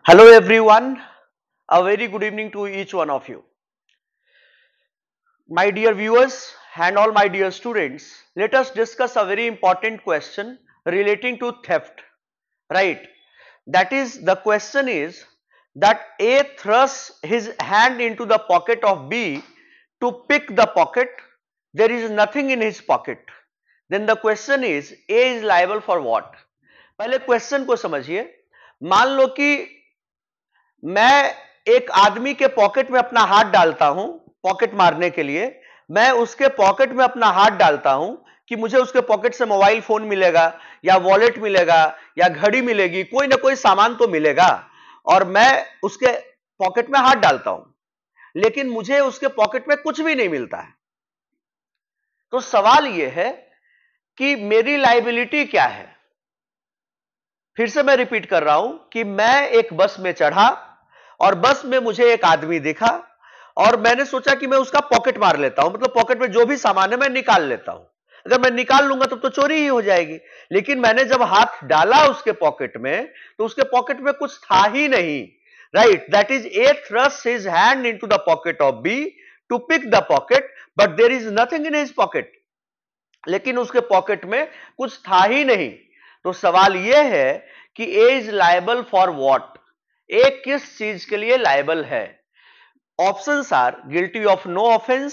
Hello everyone, a very good evening to each one of you. My dear viewers and all my dear students, let us discuss a very important question relating to theft, right? That is, the question is that A thrusts his hand into the pocket of B to pick the pocket. There is nothing in his pocket. Then the question is A is liable for what? पहले question को समझिए. मान लो कि मैं एक आदमी के pocket में अपना हाथ डालता हूं पॉकेट मारने के लिए. मैं उसके पॉकेट में अपना हाथ डालता हूं कि मुझे उसके पॉकेट से मोबाइल फोन मिलेगा या वॉलेट मिलेगा या घड़ी मिलेगी, कोई ना कोई सामान तो मिलेगा, और मैं उसके पॉकेट में हाथ डालता हूं, लेकिन मुझे उसके पॉकेट में कुछ भी नहीं मिलता है. तो सवाल यह है कि मेरी लायबिलिटी क्या है. फिर से मैं रिपीट कर रहा हूं कि मैं एक बस में चढ़ा और बस में मुझे एक आदमी दिखा और मैंने सोचा कि मैं उसका पॉकेट मार लेता हूं, मतलब पॉकेट में जो भी सामान है मैं निकाल लेता हूं. अगर मैं निकाल लूंगा तब तो चोरी ही हो जाएगी. लेकिन मैंने जब हाथ डाला उसके पॉकेट में तो उसके पॉकेट में कुछ था ही नहीं. Right, that is a thrust his hand into the pocket of B to pick the pocket, but there is nothing in his pocket. लेकिन उसके पॉकेट में कुछ था ही नहीं. तो सवाल यह है कि A is liable for what. A किस चीज के लिए लायबल है? Options are guilty of no offence,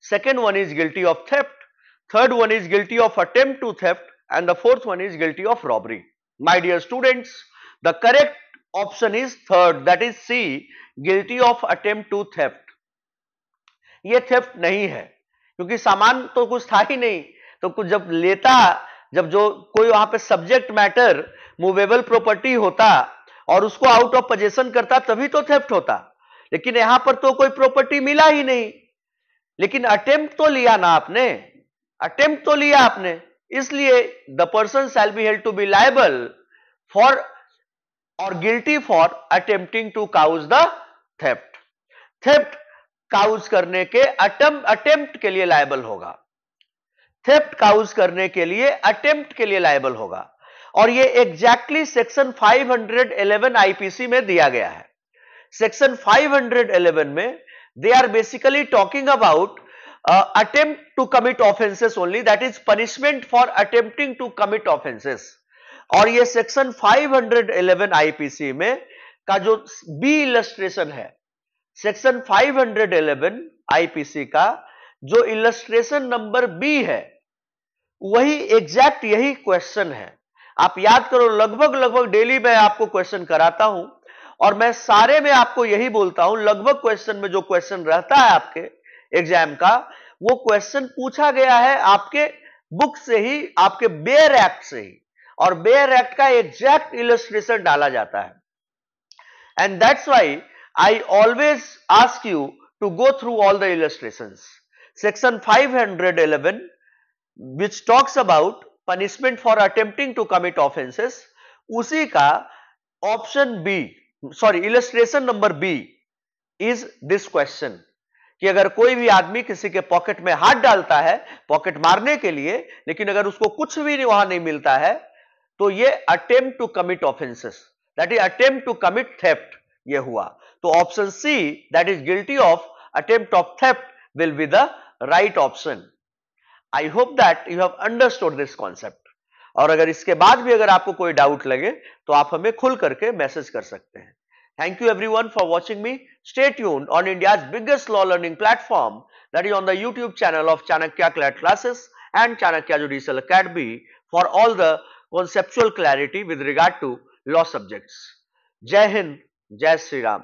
second one is guilty of theft, third one is guilty of attempt to theft, and the fourth one is guilty of robbery. My dear students, the correct option is third, that is C, guilty of attempt to theft. ये theft नहीं है क्योंकि सामान तो कुछ था ही नहीं. तो कुछ जब लेता, जब जो कोई वहां पे सब्जेक्ट मैटर मूवेबल प्रॉपर्टी होता और उसको आउट ऑफ पोजीशन करता तभी तो थेफ्ट होता. लेकिन यहां पर तो कोई प्रॉपर्टी मिला ही नहीं. लेकिन अटेम्प्ट तो लिया ना आपने, अटेम्प्ट तो लिया आपने, इसलिए the person shall be held to be liable for और guilty for attempting to cause the theft. Theft cause करने के अटेम्प्ट के लिए लायबल होगा. थेफ्ट काउज करने के लिए अटेम्प्ट के लिए लायबल होगा. और ये एग्जैक्टली सेक्शन 511 आईपीसी में दिया गया है. सेक्शन 511 में they are basically talking about attempt to commit offences only, that is punishment for attempting to commit offences. और ये सेक्शन 511 आईपीसी में का जो बी इलस्ट्रेशन है, सेक्शन 511 आईपीसी का जो इलस्ट्रेशन नंबर बी है, वही एग्जैक्ट यही क्वेश्चन है. आप याद करो, लगभग डेली मैं आपको क्वेश्चन कराता हूं और मैं सारे में आपको यही बोलता हूं, लगभग क्वेश्चन में जो क्वेश्चन रहता है आपके एग्जाम का, वो क्वेश्चन पूछा गया है आपके बुक से ही, आपके बेयर एक्ट से ही, और बेयर एक्ट का एग्जैक्ट इलस्ट्रेशन डाला जाता है. And that's why I always ask you to go through all the illustrations. Section 511 which talks about punishment for attempting to commit offenses, उसी का option B, sorry illustration number B is this question कि अगर कोई भी आदमी किसी के pocket में हाथ डालता है पॉकेट मारने के लिए, लेकिन अगर उसको कुछ भी नहीं वहां नहीं मिलता है, तो ये attempt to commit offences, that is attempt to commit theft, ये हुआ. तो option C, that is guilty of attempt of theft, will be the right option. I hope that you have understood this concept. और अगर इसके बाद भी अगर आपको कोई डाउट लगे तो आप हमें खुल करके मैसेज कर सकते हैं. Thank you everyone for watching me. Stay tuned on India's biggest law learning platform, that is on the YouTube channel of Chanakya CLAT classes and Chanakya Judicial Academy for all the conceptual clarity with regard to law subjects. Jai Hind, Jai Shri Ram.